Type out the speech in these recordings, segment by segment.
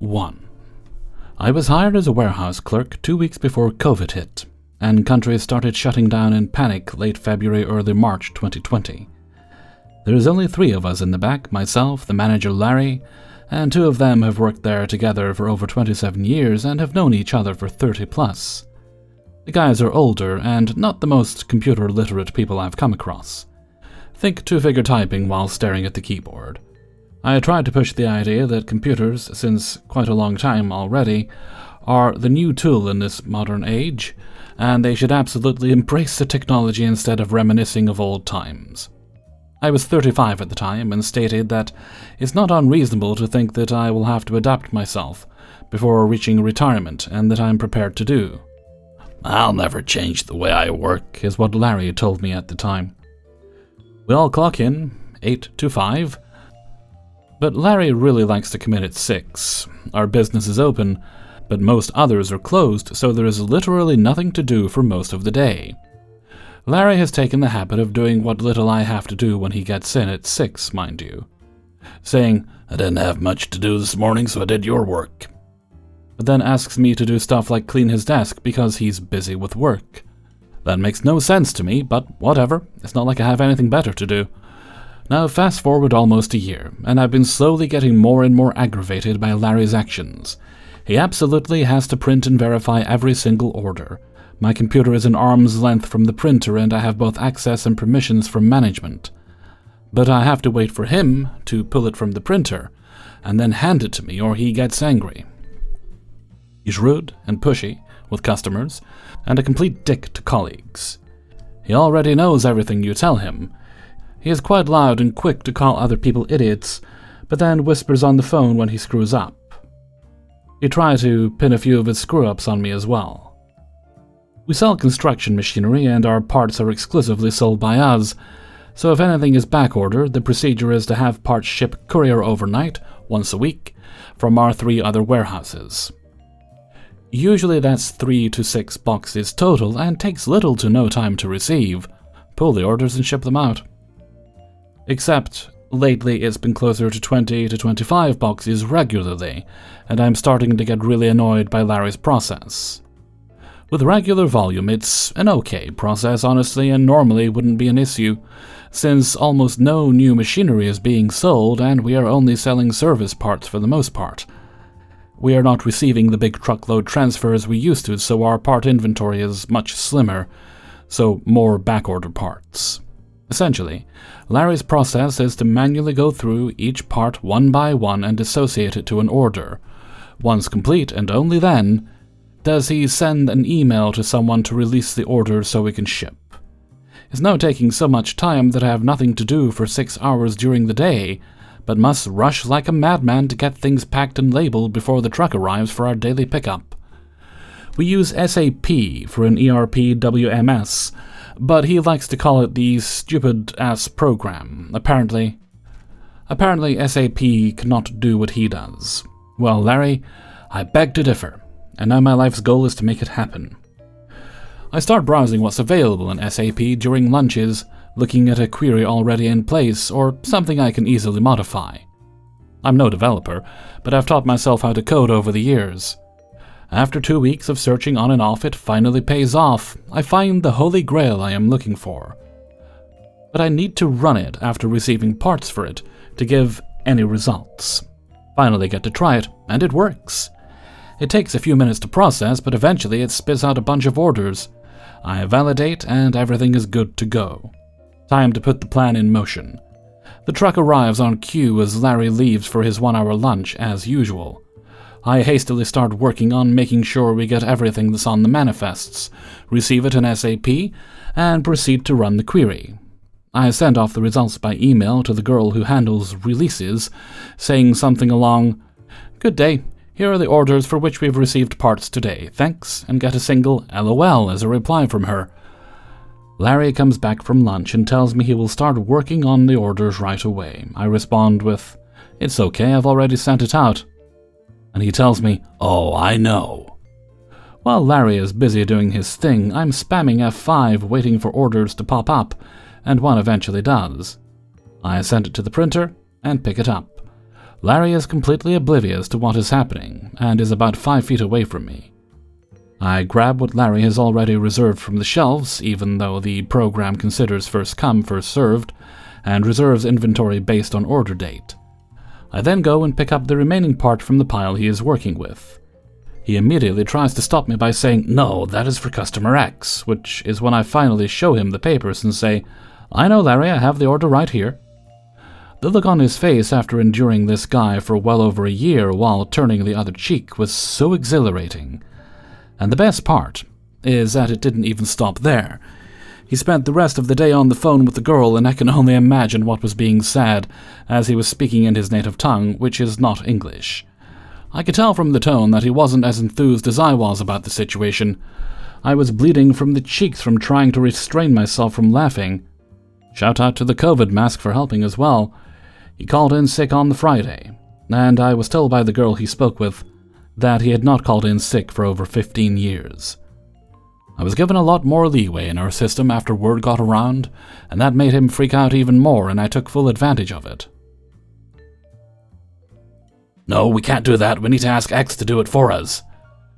1. I was hired as a warehouse clerk 2 weeks before COVID hit, and countries started shutting down in panic late February, early March 2020. There is only 3 of us in the back, myself, the manager Larry, and 2 of them have worked there together for over 27 years and have known each other for 30 plus. The guys are older and not the most computer literate people I've come across. Think 2-figure typing while staring at the keyboard. I tried to push the idea that computers, since quite a long time already, are the new tool in this modern age, and they should absolutely embrace the technology instead of reminiscing of old times. I was 35 at the time and stated that it's not unreasonable to think that I will have to adapt myself before reaching retirement, and that I'm prepared to do. "I'll never change the way I work," is what Larry told me at the time. We all clock in, 8 to 5, but Larry really likes to come in at 6. Our business is open, but most others are closed, so there is literally nothing to do for most of the day. Larry has taken the habit of doing what little I have to do when he gets in at 6, mind you. Saying, "I didn't have much to do this morning, so I did your work." But then asks me to do stuff like clean his desk because he's busy with work. That makes no sense to me, but whatever, it's not like I have anything better to do. Now fast forward almost a year, and I've been slowly getting more and more aggravated by Larry's actions. He absolutely has to print and verify every single order. My computer is an arm's length from the printer, and I have both access and permissions from management. But I have to wait for him to pull it from the printer, and then hand it to me, or he gets angry. He's rude and pushy with customers, and a complete dick to colleagues. He already knows everything you tell him. He is quite loud and quick to call other people idiots, but then whispers on the phone when he screws up. He tried to pin a few of his screw-ups on me as well. We sell construction machinery, and our parts are exclusively sold by us, so if anything is backordered, the procedure is to have parts shipped courier overnight, once a week, from our 3 other warehouses. Usually that's 3 to 6 boxes total, and takes little to no time to receive. Pull the orders and ship them out. Except, lately it's been closer to 20 to 25 boxes regularly, and I'm starting to get really annoyed by Larry's process. With regular volume, it's an okay process, honestly, and normally wouldn't be an issue, since almost no new machinery is being sold and we are only selling service parts for the most part. We are not receiving the big truckload transfers we used to, so our part inventory is much slimmer, so more backorder parts. Essentially, Larry's process is to manually go through each part one by one and associate it to an order. Once complete, and only then, does he send an email to someone to release the order so we can ship. It's now taking so much time that I have nothing to do for 6 hours during the day, but must rush like a madman to get things packed and labeled before the truck arrives for our daily pickup. We use SAP for an ERP WMS, but he likes to call it the stupid-ass program. Apparently SAP cannot do what he does. Well, Larry, I beg to differ, and now my life's goal is to make it happen. I start browsing what's available in SAP during lunches, looking at a query already in place or something I can easily modify. I'm no developer, but I've taught myself how to code over the years. After 2 weeks of searching on and off, it finally pays off. I find the holy grail I am looking for. But I need to run it after receiving parts for it to give any results. Finally get to try it, and it works. It takes a few minutes to process, but eventually it spits out a bunch of orders. I validate, and everything is good to go. Time to put the plan in motion. The truck arrives on cue as Larry leaves for his 1-hour lunch, as usual. I hastily start working on making sure we get everything that's on the manifests, receive it in SAP, and proceed to run the query. I send off the results by email to the girl who handles releases, saying something along, "Good day, here are the orders for which we've received parts today, thanks," and get a single LOL as a reply from her. Larry comes back from lunch and tells me he will start working on the orders right away. I respond with, "It's okay, I've already sent it out." And he tells me, "Oh, I know." While Larry is busy doing his thing, I'm spamming F5 waiting for orders to pop up, and one eventually does. I send it to the printer and pick it up. Larry is completely oblivious to what is happening and is about 5 feet away from me. I grab what Larry has already reserved from the shelves, even though the program considers first come, first served, and reserves inventory based on order date. I then go and pick up the remaining part from the pile he is working with. He immediately tries to stop me by saying, "No, that is for customer X," which is when I finally show him the papers and say, "I know, Larry, I have the order right here." The look on his face after enduring this guy for well over a year while turning the other cheek was so exhilarating. And the best part is that it didn't even stop there. He spent the rest of the day on the phone with the girl, and I can only imagine what was being said, as he was speaking in his native tongue, which is not English. I could tell from the tone that he wasn't as enthused as I was about the situation. I was bleeding from the cheeks from trying to restrain myself from laughing. Shout out to the COVID mask for helping as well. He called in sick on the Friday, and I was told by the girl he spoke with that he had not called in sick for over 15 years. I was given a lot more leeway in our system after word got around, and that made him freak out even more, and I took full advantage of it. "No, we can't do that. We need to ask X to do it for us."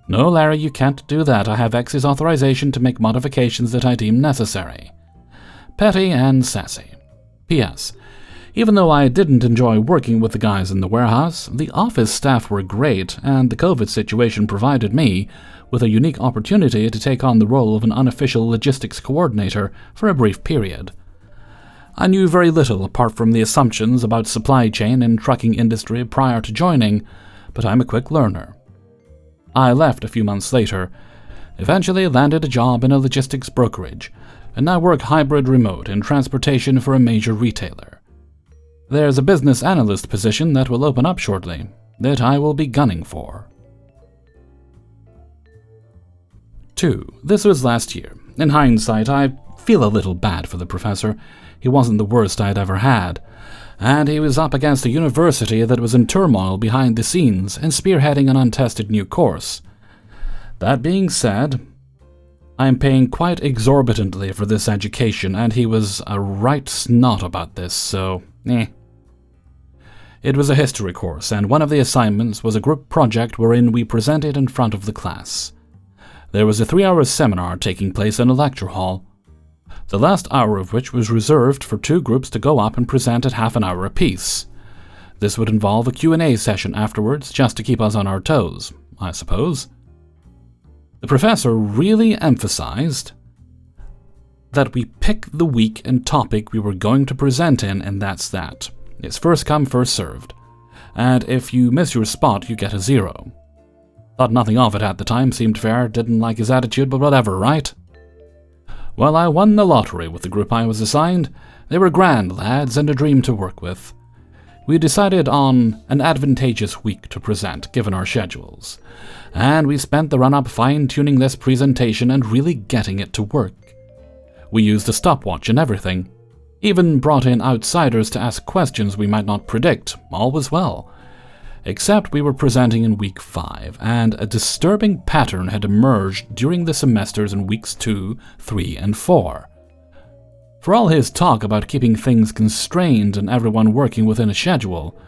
"No, Larry, you can't do that. I have X's authorization to make modifications that I deem necessary." Petty and sassy. P.S. Even though I didn't enjoy working with the guys in the warehouse, the office staff were great, and the COVID situation provided me with a unique opportunity to take on the role of an unofficial logistics coordinator for a brief period. I knew very little apart from the assumptions about supply chain and trucking industry prior to joining, but I'm a quick learner. I left a few months later, eventually landed a job in a logistics brokerage, and now work hybrid remote in transportation for a major retailer. There's a business analyst position that will open up shortly, that I will be gunning for. 2. This was last year. In hindsight, I feel a little bad for the professor. He wasn't the worst I'd ever had, and he was up against a university that was in turmoil behind the scenes and spearheading an untested new course. That being said, I am paying quite exorbitantly for this education, and he was a right snot about this, so It was a history course, and one of the assignments was a group project wherein we presented in front of the class. There was a 3-hour seminar taking place in a lecture hall, the last hour of which was reserved for 2 groups to go up and present at half an hour apiece. This would involve a Q&A session afterwards, just to keep us on our toes, I suppose. The professor really emphasized that we pick the week and topic we were going to present in, and that's that. It's first come, first served. And if you miss your spot, you get a 0. Thought nothing of it at the time, seemed fair, didn't like his attitude, but whatever, right? Well, I won the lottery with the group I was assigned. They were grand lads and a dream to work with. We decided on an advantageous week to present, given our schedules, and we spent the run-up fine-tuning this presentation and really getting it to work. We used a stopwatch and everything, even brought in outsiders to ask questions we might not predict. All was well. Except we were presenting in week 5, and a disturbing pattern had emerged during the semesters in weeks 2, 3, and 4. For all his talk about keeping things constrained and everyone working within a schedule,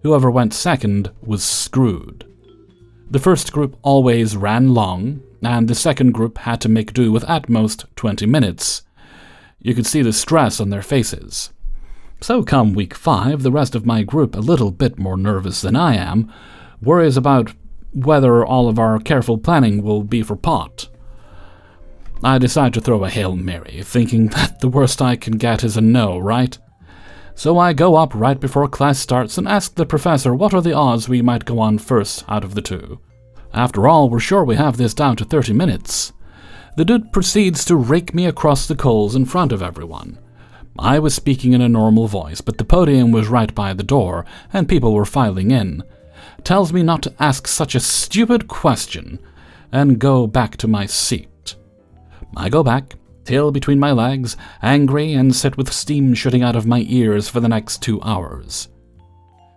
whoever went second was screwed. The first group always ran long, and the second group had to make do with at most 20 minutes. You could see the stress on their faces. So come week 5, the rest of my group, a little bit more nervous than I am, worries about whether all of our careful planning will be for pot. I decide to throw a Hail Mary, thinking that the worst I can get is a no, right? So I go up right before class starts and ask the professor what are the odds we might go on first out of the 2. After all, we're sure we have this down to 30 minutes. The dude proceeds to rake me across the coals in front of everyone. I was speaking in a normal voice, but the podium was right by the door, and people were filing in. Tells me not to ask such a stupid question, and go back to my seat. I go back, tail between my legs, angry, and sit with steam shooting out of my ears for the next 2 hours.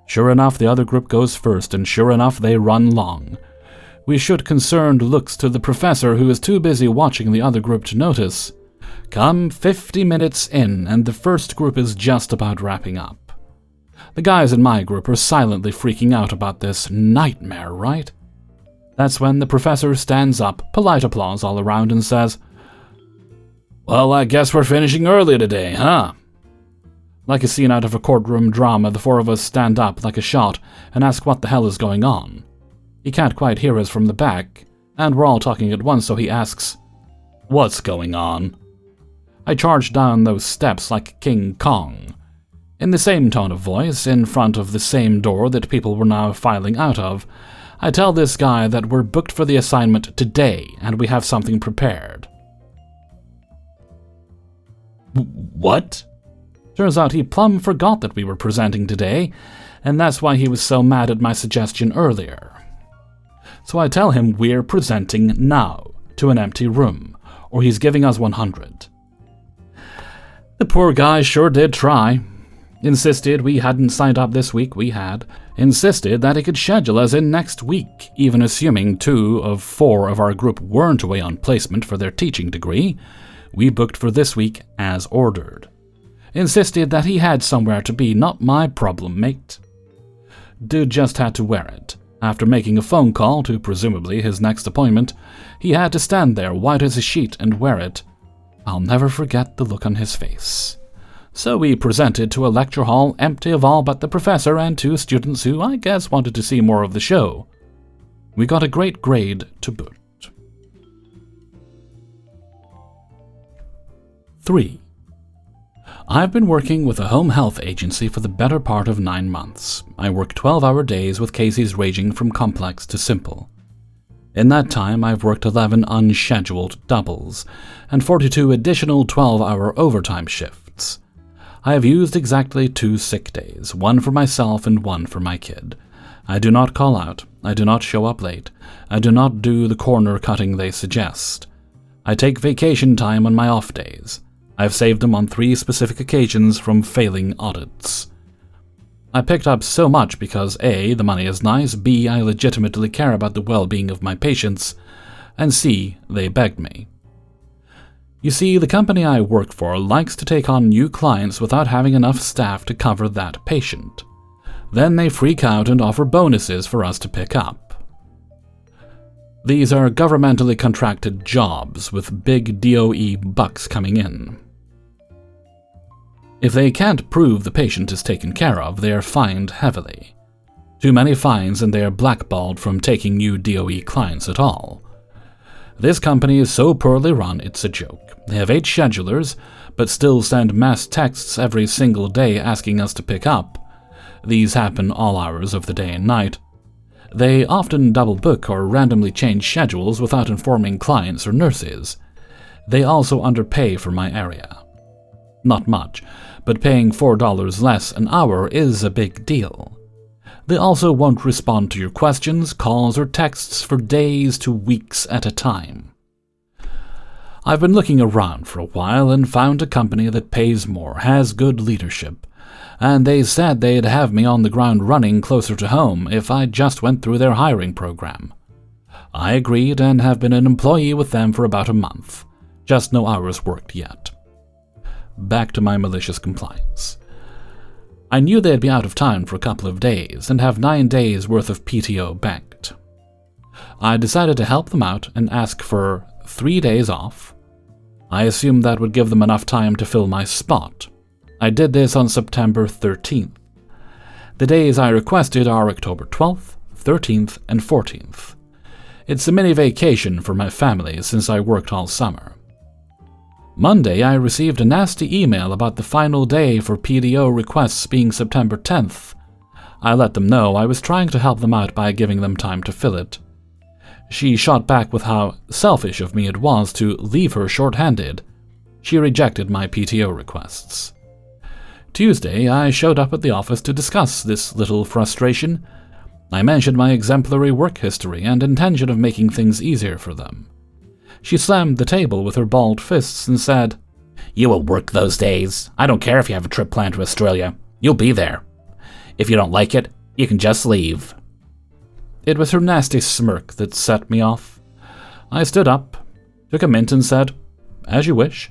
Sure enough, the other group goes first, and sure enough, they run long. We shoot concerned looks to the professor, who is too busy watching the other group to notice. Come 50 minutes in, and the first group is just about wrapping up. The guys in my group are silently freaking out about this nightmare, right? That's when the professor stands up, polite applause all around, and says, "Well, I guess we're finishing early today, huh?" Like a scene out of a courtroom drama, the four of us stand up like a shot and ask what the hell is going on. He can't quite hear us from the back, and we're all talking at once, so he asks, "What's going on?" I charge down those steps like King Kong. In the same tone of voice, in front of the same door that people were now filing out of, I tell this guy that we're booked for the assignment today and we have something prepared. What? Turns out he plumb forgot that we were presenting today, and that's why he was so mad at my suggestion earlier. So I tell him we're presenting now, to an empty room, or he's giving us 100. The poor guy sure did try. Insisted we hadn't signed up this week, we had. Insisted that he could schedule us in next week, even assuming 2 of 4 of our group weren't away on placement for their teaching degree. We booked for this week as ordered. Insisted that he had somewhere to be, not my problem, mate. Dude just had to wear it. After making a phone call to presumably his next appointment, he had to stand there white as a sheet and wear it. I'll never forget the look on his face. So we presented to a lecture hall empty of all but the professor and 2 students who, I guess, wanted to see more of the show. We got a great grade to boot. 3. I've been working with a home health agency for the better part of 9 months. I work 12-hour days with cases ranging from complex to simple. In that time, I've worked 11 unscheduled doubles and 42 additional 12-hour overtime shifts. I have used exactly 2 sick days, 1 for myself and 1 for my kid. I do not call out, I do not show up late, I do not do the corner cutting they suggest. I take vacation time on my off days. I've saved them on 3 specific occasions from failing audits. I picked up so much because A, the money is nice, B, I legitimately care about the well-being of my patients, and C, they begged me. You see, the company I work for likes to take on new clients without having enough staff to cover that patient. Then they freak out and offer bonuses for us to pick up. These are governmentally contracted jobs with big DOE bucks coming in. If they can't prove the patient is taken care of, they are fined heavily. Too many fines and they are blackballed from taking new DOE clients at all. This company is so poorly run, it's a joke. They have 8 schedulers, but still send mass texts every single day asking us to pick up. These happen all hours of the day and night. They often double book or randomly change schedules without informing clients or nurses. They also underpay for my area. Not much, but paying $4 less an hour is a big deal. They also won't respond to your questions, calls, or texts for days to weeks at a time. I've been looking around for a while and found a company that pays more, has good leadership, and they said they'd have me on the ground running closer to home if I just went through their hiring program. I agreed and have been an employee with them for about a month, just no hours worked yet. Back to my malicious compliance. I knew they'd be out of town for a couple of days and have 9 days worth of PTO banked. I decided to help them out and ask for 3 days off. I assumed that would give them enough time to fill my spot. I did this on September 13th. The days I requested are October 12th, 13th, and 14th. It's a mini vacation for my family since I worked all summer. Monday, I received a nasty email about the final day for PTO requests being September 10th. I let them know I was trying to help them out by giving them time to fill it. She shot back with how selfish of me it was to leave her short-handed. She rejected my PTO requests. Tuesday, I showed up at the office to discuss this little frustration. I mentioned my exemplary work history and intention of making things easier for them. She slammed the table with her balled fists and said, "You will work those days. I don't care if you have a trip planned to Australia. You'll be there. If you don't like it, you can just leave." It was her nasty smirk that set me off. I stood up, took a mint and said, "As you wish."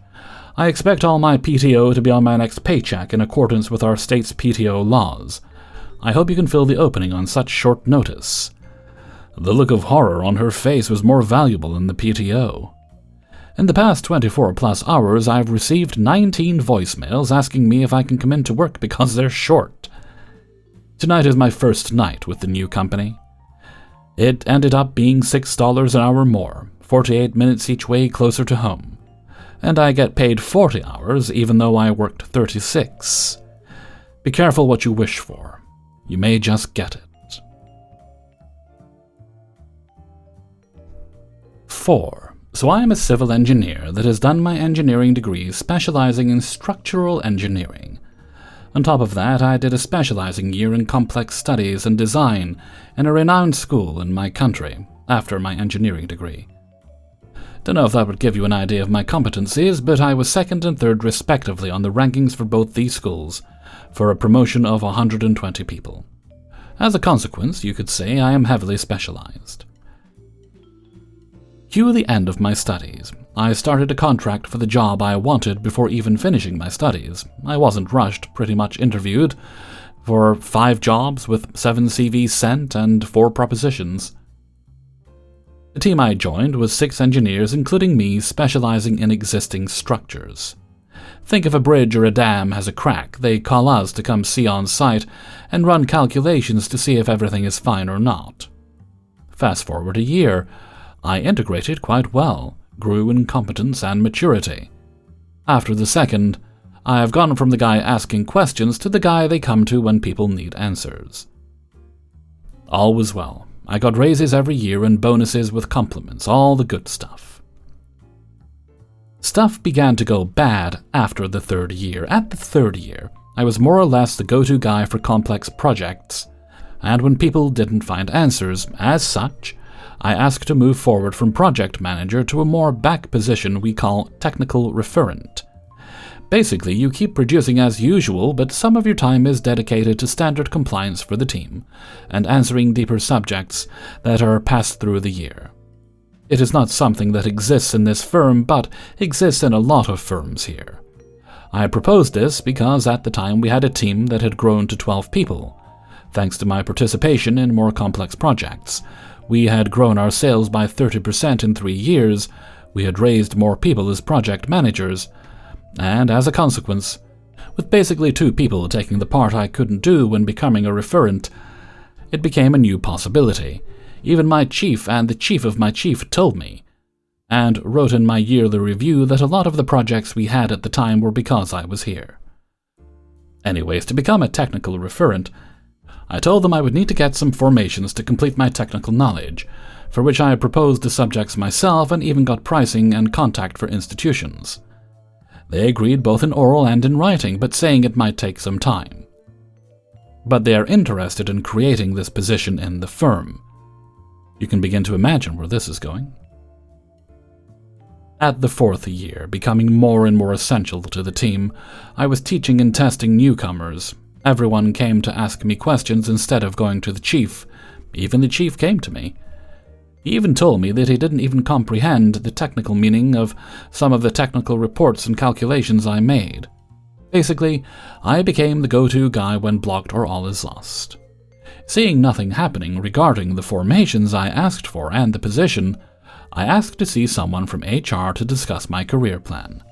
I expect all my PTO to be on my next paycheck in accordance with our state's PTO laws. I hope you can fill the opening on such short notice." The look of horror on her face was more valuable than the PTO. In the past 24-plus hours, I've received 19 voicemails asking me if I can come into work because they're short. Tonight is my first night with the new company. It ended up being $6 an hour more, 48 minutes each way closer to home. And I get paid 40 hours even though I worked 36. Be careful what you wish for. You may just get it. 4. So I am a civil engineer that has done my engineering degree specializing in structural engineering. On top of that, I did a specializing year in complex studies and design in a renowned school in my country after my engineering degree. Don't know if that would give you an idea of my competencies, but I was second and third respectively on the rankings for both these schools, for a promotion of 120 people. As a consequence, you could say I am heavily specialized. Cue the end of my studies. I started a contract for the job I wanted before even finishing my studies. I wasn't rushed, pretty much interviewed for 5 jobs with 7 CVs sent and 4 propositions. The team I joined was 6 engineers, including me, specializing in existing structures. Think if a bridge or a dam has a crack, they call us to come see on site and run calculations to see if everything is fine or not. Fast forward a year, I integrated quite well, grew in competence and maturity. After the second, I have gone from the guy asking questions to the guy they come to when people need answers. All was well. I got raises every year and bonuses with compliments, all the good stuff. Stuff began to go bad after the 3rd year. At the 3rd year, I was more or less the go-to guy for complex projects, and when people didn't find answers, as such, I asked to move forward from project manager to a more back position we call technical referent. Basically, you keep producing as usual, but some of your time is dedicated to standard compliance for the team and answering deeper subjects that are passed through the year. It is not something that exists in this firm, but exists in a lot of firms here. I proposed this because at the time we had a team that had grown to 12 people. Thanks to my participation in more complex projects, we had grown our sales by 30% in 3 years, we had raised more people as project managers, and as a consequence, with basically 2 people taking the part I couldn't do when becoming a referent, it became a new possibility. Even my chief and the chief of my chief told me, and wrote in my yearly review that a lot of the projects we had at the time were because I was here. Anyways, to become a technical referent, I told them I would need to get some formations to complete my technical knowledge, for which I proposed the subjects myself and even got pricing and contact for institutions. They agreed both in oral and in writing, but saying it might take some time. But they are interested in creating this position in the firm. You can begin to imagine where this is going. At the 4th year, becoming more and more essential to the team, I was teaching and testing newcomers. Everyone came to ask me questions instead of going to the chief. Even the chief came to me. He even told me that he didn't even comprehend the technical meaning of some of the technical reports and calculations I made. Basically, I became the go-to guy when blocked or all is lost. Seeing nothing happening regarding the formations I asked for and the position, I asked to see someone from HR to discuss my career plan.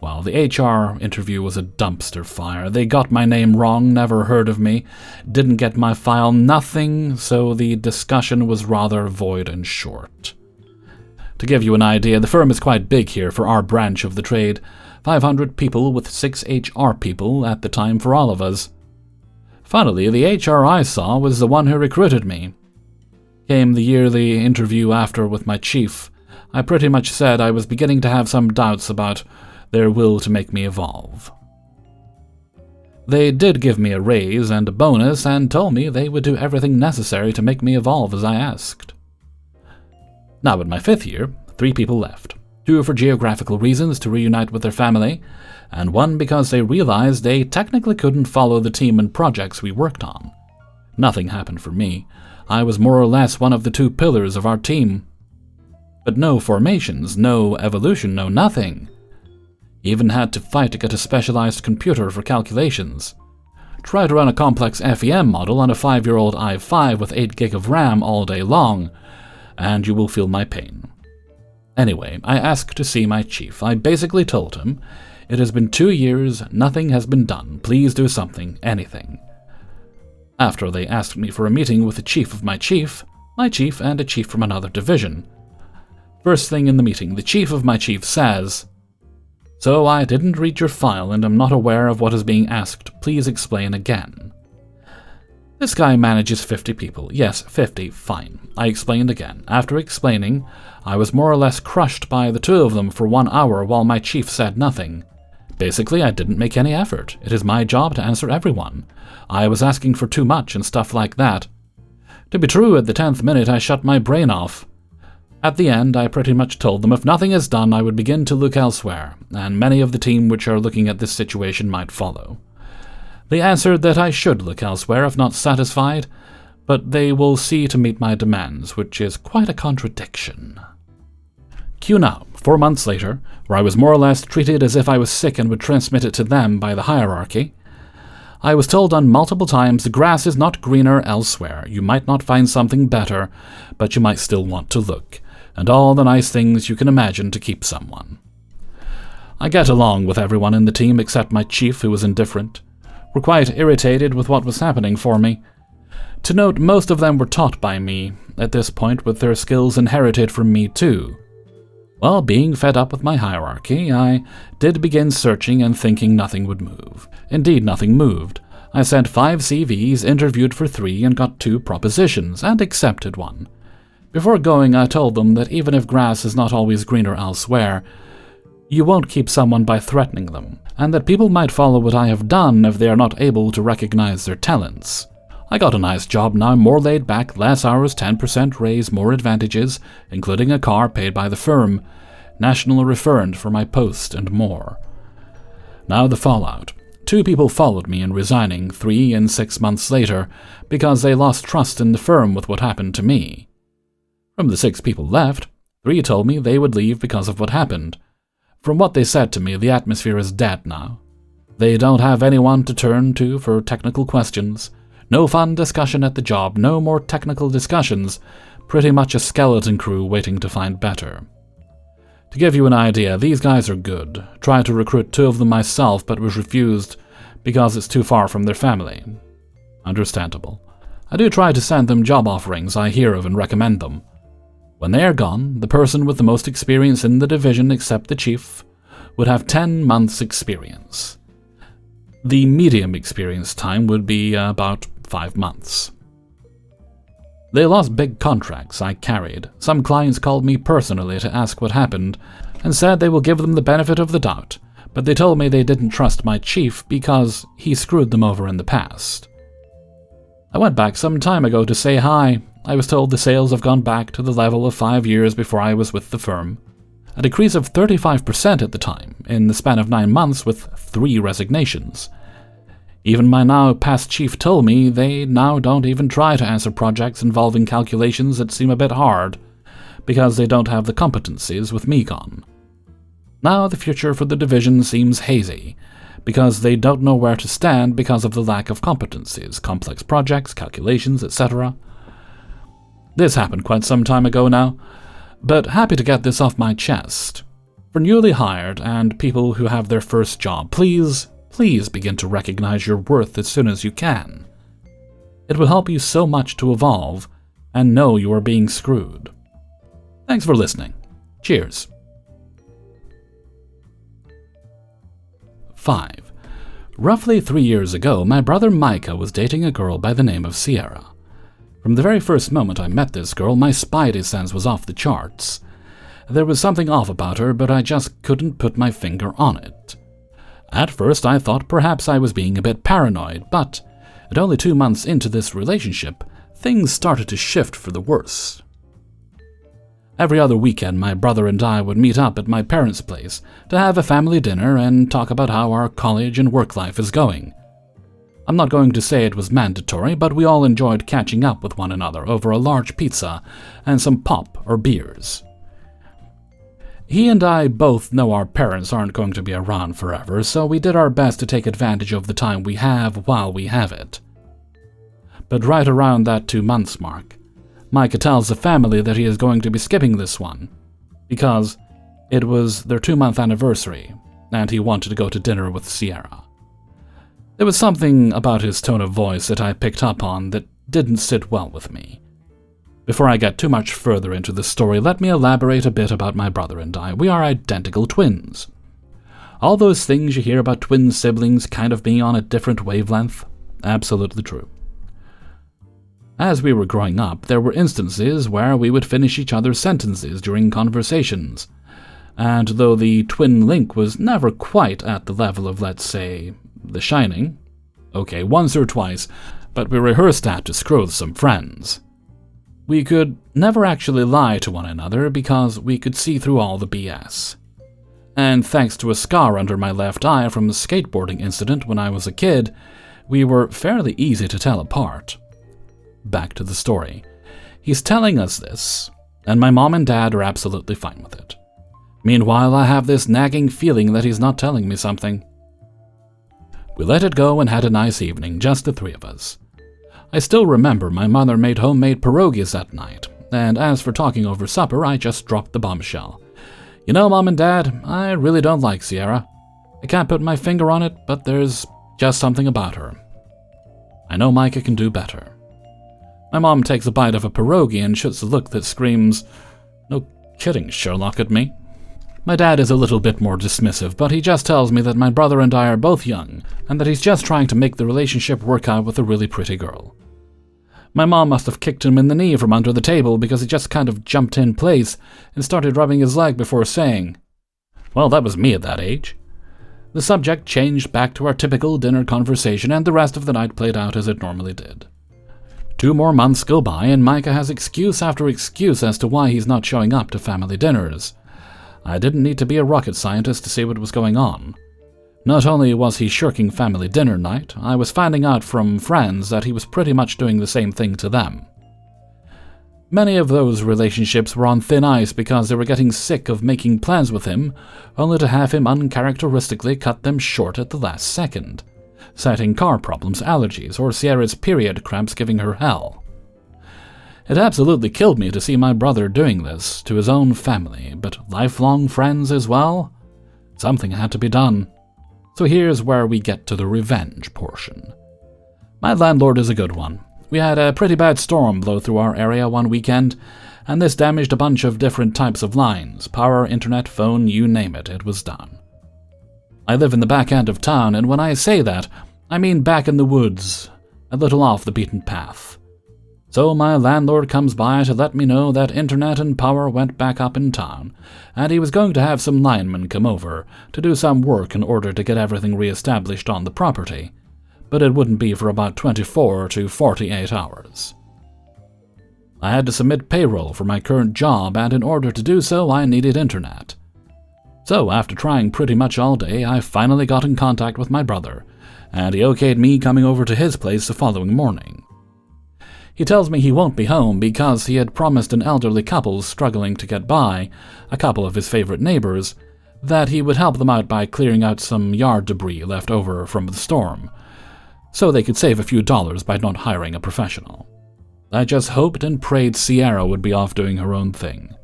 Well, the HR interview was a dumpster fire. They got my name wrong, never heard of me, didn't get my file, nothing, so the discussion was rather void and short. To give you an idea, the firm is quite big here for our branch of the trade, 500 people with 6 HR people at the time for all of us. Funnily, the HR I saw was the one who recruited me. Came the yearly interview after with my chief. I pretty much said I was beginning to have some doubts about their will to make me evolve. They did give me a raise and a bonus and told me they would do everything necessary to make me evolve as I asked. Now in my 5th year, 3 people left. 2 for geographical reasons to reunite with their family, and 1 because they realized they technically couldn't follow the team and projects we worked on. Nothing happened for me. I was more or less one of the 2 pillars of our team. But no formations, no evolution, no nothing. Even had to fight to get a specialized computer for calculations. Try to run a complex FEM model on a 5-year-old i5 with 8 GB of RAM all day long, and you will feel my pain. Anyway, I asked to see my chief. I basically told him, "It has been 2 years, nothing has been done, please do something, anything." After they asked me for a meeting with the chief of my chief, and a chief from another division. First thing in the meeting, the chief of my chief says, "So I didn't read your file and am not aware of what is being asked. Please explain again." This guy manages 50 people. Yes, 50, fine. I explained again. After explaining, I was more or less crushed by the two of them for 1 hour while my chief said nothing. Basically, I didn't make any effort. It is my job to answer everyone. I was asking for too much and stuff like that. To be true, at the 10th minute I shut my brain off. At the end, I pretty much told them if nothing is done, I would begin to look elsewhere, and many of the team which are looking at this situation might follow. They answered that I should look elsewhere if not satisfied, but they will see to meet my demands, which is quite a contradiction. Cue now, 4 months later, where I was more or less treated as if I was sick and would transmit it to them by the hierarchy. I was told on multiple times the grass is not greener elsewhere, you might not find something better, but you might still want to look, and all the nice things you can imagine to keep someone. I get along with everyone in the team except my chief, who was indifferent. Were quite irritated with what was happening for me. To note, most of them were taught by me, at this point with their skills inherited from me too. Well, being fed up with my hierarchy, I did begin searching and thinking nothing would move. Indeed, nothing moved. I sent 5 CVs, interviewed for 3, and got 2 propositions, and accepted one. Before going, I told them that even if grass is not always greener elsewhere, you won't keep someone by threatening them, and that people might follow what I have done if they are not able to recognize their talents. I got a nice job now, more laid back, less hours, 10% raise, more advantages, including a car paid by the firm, national referent for my post, and more. Now the fallout. 2 people followed me in resigning 3 and 6 months later because they lost trust in the firm with what happened to me. From the 6 people left, 3 told me they would leave because of what happened. From what they said to me, the atmosphere is dead now. They don't have anyone to turn to for technical questions. No fun discussion at the job, no more technical discussions, pretty much a skeleton crew waiting to find better. To give you an idea, these guys are good. Tried to recruit 2 of them myself, but was refused because it's too far from their family. Understandable. I do try to send them job offerings I hear of and recommend them. When they are gone, the person with the most experience in the division, except the chief, would have 10 months' experience. The medium experience time would be about 5 months. They lost big contracts I carried. Some clients called me personally to ask what happened, and said they will give them the benefit of the doubt, but they told me they didn't trust my chief because he screwed them over in the past. I went back some time ago to say hi. I was told the sales have gone back to the level of 5 years before I was with the firm. A decrease of 35% at the time, in the span of 9 months with 3 resignations. Even my now past chief told me they now don't even try to answer projects involving calculations that seem a bit hard, because they don't have the competencies with me gone. Now the future for the division seems hazy, because they don't know where to stand because of the lack of competencies, complex projects, calculations, etc. This happened quite some time ago now, but happy to get this off my chest. For newly hired and people who have their first job, please begin to recognize your worth as soon as you can. It will help you so much to evolve and know you are being screwed. Thanks for listening. Cheers. 5. Roughly 3 years ago, my brother Micah was dating a girl by the name of Sierra. From the very first moment I met this girl, my spidey sense was off the charts. There was something off about her, but I just couldn't put my finger on it. At first I thought perhaps I was being a bit paranoid, but at only 2 months into this relationship, things started to shift for the worse. Every other weekend my brother and I would meet up at my parents' place to have a family dinner and talk about how our college and work life is going. I'm not going to say it was mandatory, but we all enjoyed catching up with one another over a large pizza and some pop or beers. He and I both know our parents aren't going to be around forever, so we did our best to take advantage of the time we have while we have it. But right around that 2 months mark, Micah tells the family that he is going to be skipping this one, because it was their 2-month anniversary, and he wanted to go to dinner with Sierra. There was something about his tone of voice that I picked up on that didn't sit well with me. Before I get too much further into the story, let me elaborate a bit about my brother and I. We are identical twins. All those things you hear about twin siblings kind of being on a different wavelength, absolutely true. As we were growing up, there were instances where we would finish each other's sentences during conversations, and though the twin link was never quite at the level of, let's say, The Shining, okay, once or twice, but we rehearsed that to screw with some friends. We could never actually lie to one another because we could see through all the BS. And thanks to a scar under my left eye from a skateboarding incident when I was a kid, we were fairly easy to tell apart. Back to the story. He's telling us this, and my mom and dad are absolutely fine with it. Meanwhile, I have this nagging feeling that he's not telling me something. We let it go and had a nice evening, just the 3 of us. I still remember my mother made homemade pierogies that night, and as for talking over supper, I just dropped the bombshell. You know, Mom and Dad, I really don't like Sierra. I can't put my finger on it, but there's just something about her. I know Micah can do better. My mom takes a bite of a pierogi and shoots a look that screams, "No kidding, Sherlock," at me. My dad is a little bit more dismissive, but he just tells me that my brother and I are both young, and that he's just trying to make the relationship work out with a really pretty girl. My mom must have kicked him in the knee from under the table because he just kind of jumped in place and started rubbing his leg before saying, "Well, that was me at that age." The subject changed back to our typical dinner conversation, and the rest of the night played out as it normally did. 2 more months go by, and Micah has excuse after excuse as to why he's not showing up to family dinners. I didn't need to be a rocket scientist to see what was going on. Not only was he shirking family dinner night, I was finding out from friends that he was pretty much doing the same thing to them. Many of those relationships were on thin ice because they were getting sick of making plans with him, only to have him uncharacteristically cut them short at the last second, citing car problems, allergies, or Sierra's period cramps giving her hell. It absolutely killed me to see my brother doing this to his own family, but lifelong friends as well? Something had to be done. So here's where we get to the revenge portion. My landlord is a good one. We had a pretty bad storm blow through our area one weekend, and this damaged a bunch of different types of lines, power, internet, phone, you name it, it was done. I live in the back end of town, and when I say that, I mean back in the woods, a little off the beaten path. So my landlord comes by to let me know that internet and power went back up in town, and he was going to have some linemen come over to do some work in order to get everything re-established on the property, but it wouldn't be for about 24 to 48 hours. I had to submit payroll for my current job, and in order to do so, I needed internet. So after trying pretty much all day, I finally got in contact with my brother, and he okayed me coming over to his place the following morning. He tells me he won't be home because he had promised an elderly couple struggling to get by, a couple of his favorite neighbors, that he would help them out by clearing out some yard debris left over from the storm, so they could save a few dollars by not hiring a professional. I just hoped and prayed Sierra would be off doing her own thing.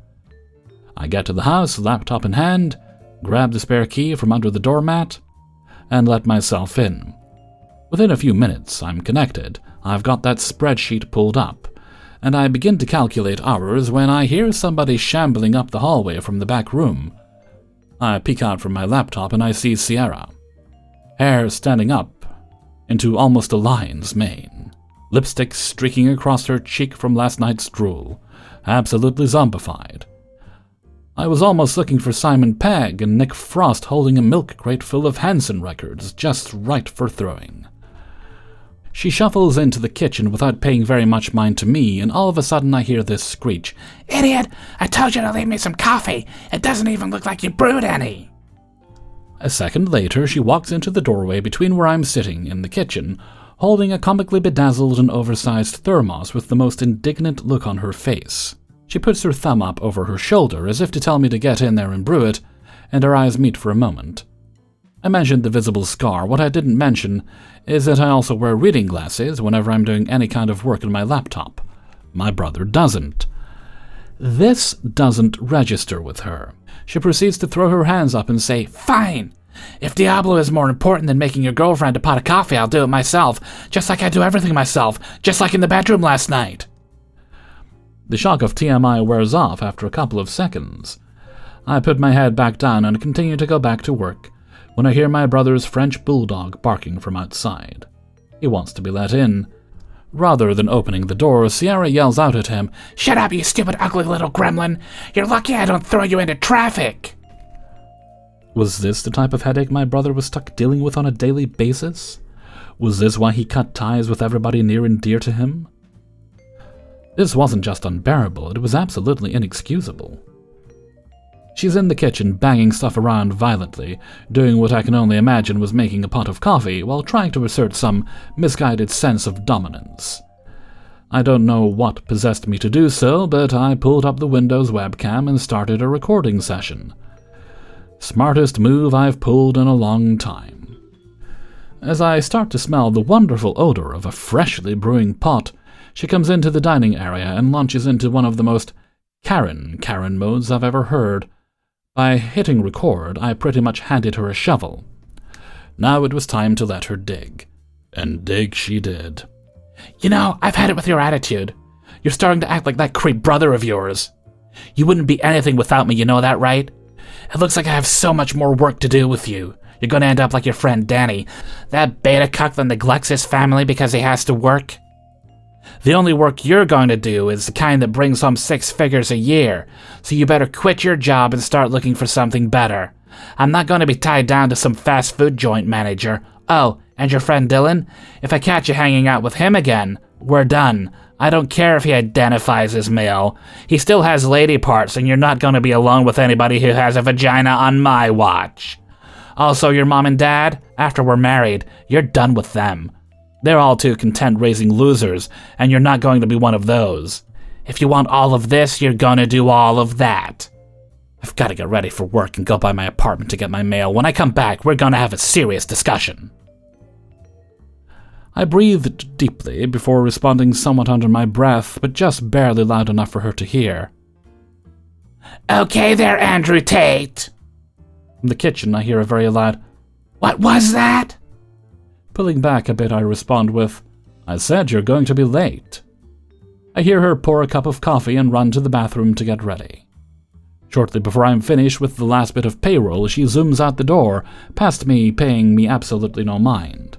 I get to the house, laptop in hand, grab the spare key from under the doormat, and let myself in. Within a few minutes, I'm connected. I've got that spreadsheet pulled up, and I begin to calculate hours when I hear somebody shambling up the hallway from the back room. I peek out from my laptop and I see Sierra. Hair standing up into almost a lion's mane, lipstick streaking across her cheek from last night's drool, absolutely zombified. I was almost looking for Simon Pegg and Nick Frost holding a milk crate full of Hanson records, just right for throwing. She shuffles into the kitchen without paying very much mind to me, and all of a sudden I hear this screech. "Idiot! I told you to leave me some coffee! It doesn't even look like you brewed any!" A second later, she walks into the doorway between where I'm sitting in the kitchen, holding a comically bedazzled and oversized thermos with the most indignant look on her face. She puts her thumb up over her shoulder as if to tell me to get in there and brew it, and our eyes meet for a moment. I mentioned the visible scar. What I didn't mention is that I also wear reading glasses whenever I'm doing any kind of work on my laptop. My brother doesn't. This doesn't register with her. She proceeds to throw her hands up and say, "Fine! If Diablo is more important than making your girlfriend a pot of coffee, I'll do it myself, just like I do everything myself, just like in the bedroom last night." The shock of TMI wears off after a couple of seconds. I put my head back down and continue to go back to work when I hear my brother's French bulldog barking from outside. He wants to be let in. Rather than opening the door, Sierra yells out at him, "Shut up, you stupid ugly little gremlin! You're lucky I don't throw you into traffic!" Was this the type of headache my brother was stuck dealing with on a daily basis? Was this why he cut ties with everybody near and dear to him? This wasn't just unbearable, it was absolutely inexcusable. She's in the kitchen banging stuff around violently, doing what I can only imagine was making a pot of coffee while trying to assert some misguided sense of dominance. I don't know what possessed me to do so, but I pulled up the Windows webcam and started a recording session. Smartest move I've pulled in a long time. As I start to smell the wonderful odor of a freshly brewing pot, she comes into the dining area and launches into one of the most Karen modes I've ever heard. By hitting record, I pretty much handed her a shovel. Now it was time to let her dig. And dig she did. "You know, I've had it with your attitude. You're starting to act like that creep brother of yours. You wouldn't be anything without me, you know that, right? It looks like I have so much more work to do with you. You're gonna end up like your friend Danny, that beta cuck that neglects his family because he has to work. The only work you're going to do is the kind that brings home 6 figures a year, so you better quit your job and start looking for something better. I'm not going to be tied down to some fast food joint manager. Oh, and your friend Dylan? If I catch you hanging out with him again, we're done. I don't care if he identifies as male. He still has lady parts, and you're not going to be alone with anybody who has a vagina on my watch. Also, your mom and dad, after we're married, you're done with them. They're all too content raising losers, and you're not going to be one of those. If you want all of this, you're gonna do all of that. I've got to get ready for work and go by my apartment to get my mail. When I come back, we're gonna have a serious discussion." I breathed deeply before responding somewhat under my breath, but just barely loud enough for her to hear. "Okay there, Andrew Tate." From the kitchen, I hear a very loud, "What was that?" Pulling back a bit, I respond with, "I said you're going to be late." I hear her pour a cup of coffee and run to the bathroom to get ready. Shortly before I'm finished with the last bit of payroll, she zooms out the door, past me, paying me absolutely no mind.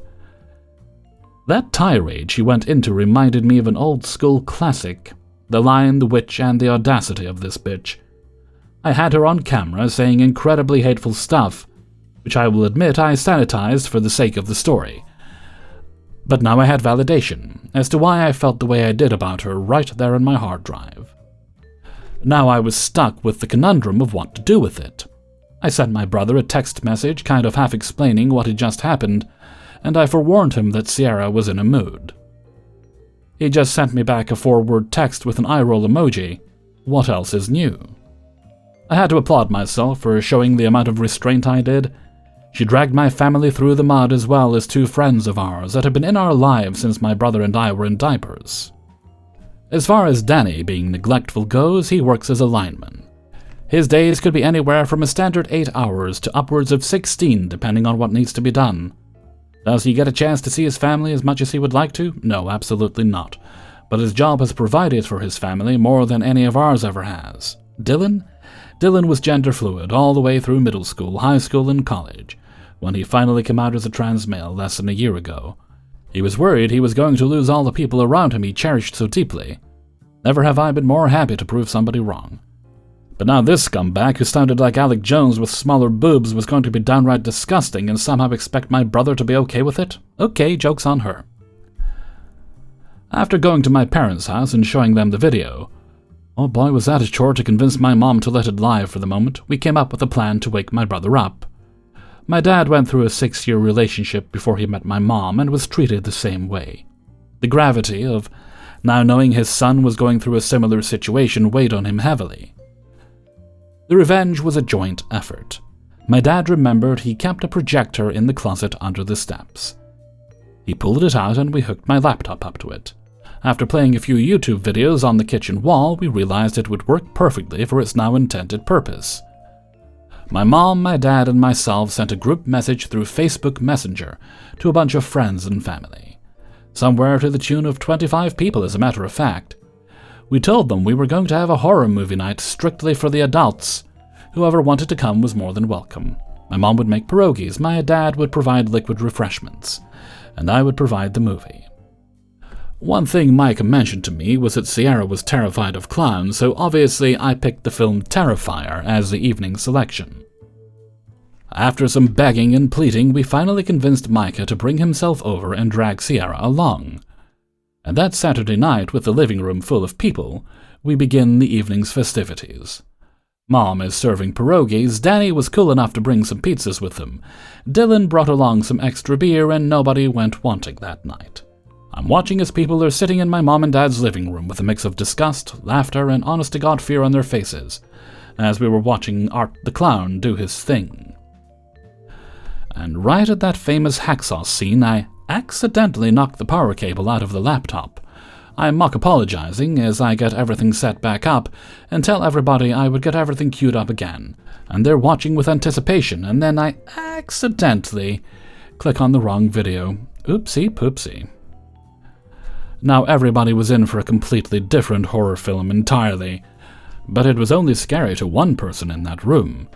That tirade she went into reminded me of an old-school classic, The Lion, the Witch, and the Audacity of This Bitch. I had her on camera saying incredibly hateful stuff, which I will admit I sanitized for the sake of the story. But now I had validation as to why I felt the way I did about her right there in my hard drive. Now I was stuck with the conundrum of what to do with it. I sent my brother a text message kind of half explaining what had just happened, and I forewarned him that Sierra was in a mood. He just sent me back a 4-word text with an eye-roll emoji. What else is new? I had to applaud myself for showing the amount of restraint I did. She dragged my family through the mud as well as 2 friends of ours that had been in our lives since my brother and I were in diapers. As far as Danny being neglectful goes, he works as a lineman. His days could be anywhere from a standard 8 hours to upwards of 16 depending on what needs to be done. Does he get a chance to see his family as much as he would like to? No, absolutely not. But his job has provided for his family more than any of ours ever has. Dylan? Dylan was gender fluid all the way through middle school, high school, and college, when he finally came out as a trans male less than a year ago. He was worried he was going to lose all the people around him he cherished so deeply. Never have I been more happy to prove somebody wrong. But now this scumbag who sounded like Alec Jones with smaller boobs was going to be downright disgusting and somehow expect my brother to be okay with it? Okay, joke's on her. After going to my parents' house and showing them the video, oh boy was that a chore to convince my mom to let it lie for the moment, we came up with a plan to wake my brother up. My dad went through a 6-year relationship before he met my mom and was treated the same way. The gravity of Now knowing his son was going through a similar situation weighed on him heavily. The revenge was a joint effort. My dad remembered he kept a projector in the closet under the steps. He pulled it out and we hooked my laptop up to it. After playing a few YouTube videos on the kitchen wall, we realized it would work perfectly for its now intended purpose. My mom, my dad, and myself sent a group message through Facebook Messenger to a bunch of friends and family. Somewhere to the tune of 25 people, as a matter of fact. We told them we were going to have a horror movie night strictly for the adults. Whoever wanted to come was more than welcome. My mom would make pierogies, my dad would provide liquid refreshments, and I would provide the movie. One thing Micah mentioned to me was that Sierra was terrified of clowns, so obviously I picked the film Terrifier as the evening selection. After some begging and pleading, we finally convinced Micah to bring himself over and drag Sierra along. And that Saturday night, with the living room full of people, we begin the evening's festivities. Mom is serving pierogies, Danny was cool enough to bring some pizzas with him, Dylan brought along some extra beer, and nobody went wanting that night. I'm watching as people are sitting in my mom and dad's living room with a mix of disgust, laughter, and honest-to-God fear on their faces, as we were watching Art the Clown do his thing. And right at that famous hacksaw scene, I accidentally knocked the power cable out of the laptop. I'm mock apologizing as I get everything set back up and tell everybody I would get everything queued up again, and they're watching with anticipation, and then I accidentally click on the wrong video. Oopsie poopsie. Now everybody was in for a completely different horror film entirely, but it was only scary to one person in that room,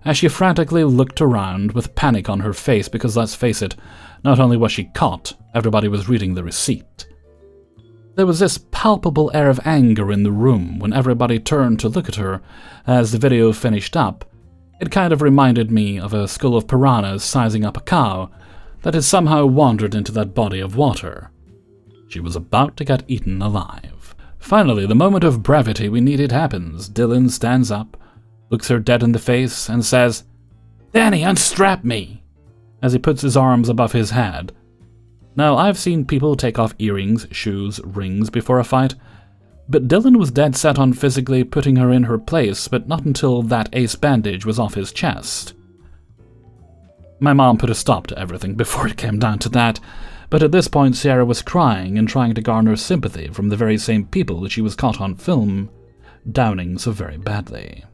as she frantically looked around with panic on her face because, let's face it, not only was she caught, everybody was reading the receipt. There was this palpable air of anger in the room when everybody turned to look at her as the video finished up. It kind of reminded me of a school of piranhas sizing up a cow that had somehow wandered into that body of water. She was about to get eaten alive. Finally, the moment of brevity we needed happens. Dylan stands up, looks her dead in the face, and says, "Danny, unstrap me!" as he puts his arms above his head. Now, I've seen people take off earrings, shoes, rings before a fight, but Dylan was dead set on physically putting her in her place, but not until that ace bandage was off his chest. My mom put a stop to everything before it came down to that, but at this point Sierra was crying and trying to garner sympathy from the very same people that she was caught on film downing so very badly.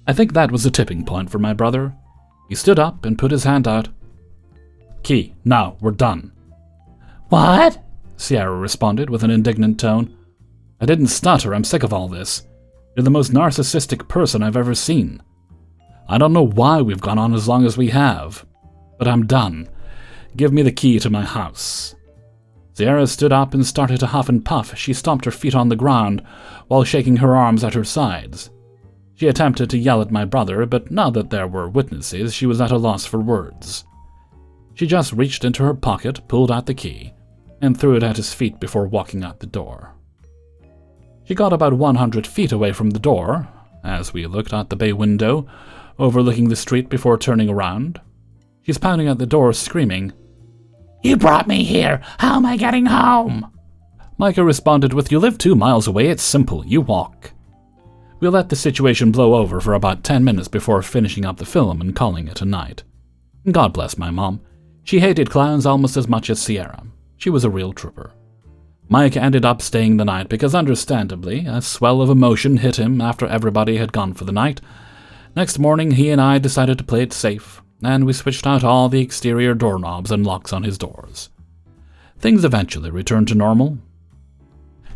I think that was a tipping point for my brother. He stood up and put his hand out. "Key, now, we're done." "What?" Sierra responded with an indignant tone. "I didn't stutter, I'm sick of all this. You're the most narcissistic person I've ever seen. I don't know why we've gone on as long as we have, but I'm done. Give me the key to my house." Sierra stood up and started to huff and puff. She stomped her feet on the ground while shaking her arms at her sides. She attempted to yell at my brother, but now that there were witnesses, she was at a loss for words. She just reached into her pocket, pulled out the key, and threw it at his feet before walking out the door. She got about 100 feet away from the door, as we looked out the bay window, overlooking the street before turning around. She's pounding at the door, screaming, "You brought me here! How am I getting home?" Micah responded with, "You live 2 miles away, it's simple, you walk." We let the situation blow over for about 10 minutes before finishing up the film and calling it a night. God bless my mom. She hated clowns almost as much as Sierra. She was a real trooper. Mike ended up staying the night because, understandably, a swell of emotion hit him after everybody had gone for the night. Next morning, he and I decided to play it safe, and we switched out all the exterior doorknobs and locks on his doors. Things eventually returned to normal.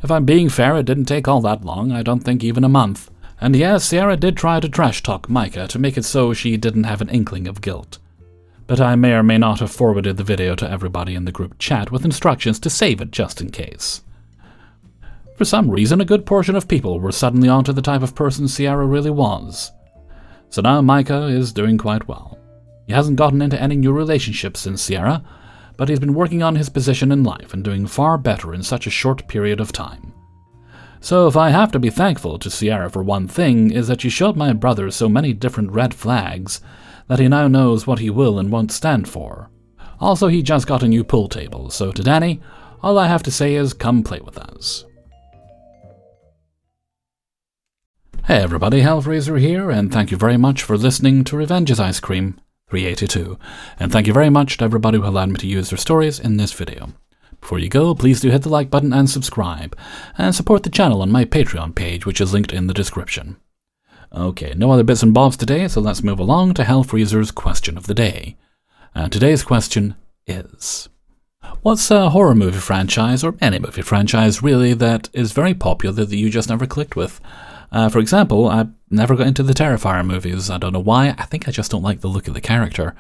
If I'm being fair, it didn't take all that long, I don't think even a month. And yes, Sierra did try to trash-talk Micah to make it so she didn't have an inkling of guilt. But I may or may not have forwarded the video to everybody in the group chat with instructions to save it just in case. For some reason, a good portion of people were suddenly onto the type of person Sierra really was. So now Micah is doing quite well. He hasn't gotten into any new relationships since Sierra, but he's been working on his position in life and doing far better in such a short period of time. So if I have to be thankful to Sierra for one thing, is that she showed my brother so many different red flags that he now knows what he will and won't stand for. Also, he just got a new pool table, so to Danny, All I have to say is come play with us. Hey everybody, Hellfreezer here, and thank you very much for listening to Revenge's Ice Cream 382. And thank you very much to everybody who allowed me to use their stories in this video. Before you go, please do hit the like button and subscribe, and support the channel on my Patreon page, which is linked in the description. Okay, no other bits and bobs today, so let's move along to Hellfreezer's question of the day. And today's question is: what's a horror movie franchise, or any movie franchise really, that is very popular that you just never clicked with? For example, I never got into the Terrifier movies. I don't know why. I think I just don't like the look of the character.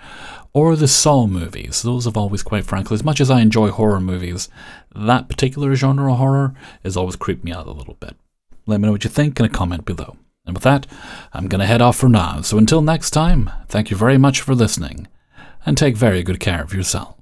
Or the Saw movies. Those have always, quite frankly, as much as I enjoy horror movies, that particular genre of horror has always creeped me out a little bit. Let me know what you think in a comment below. And with that, I'm going to head off for now. So until next time, thank you very much for listening, and take very good care of yourself.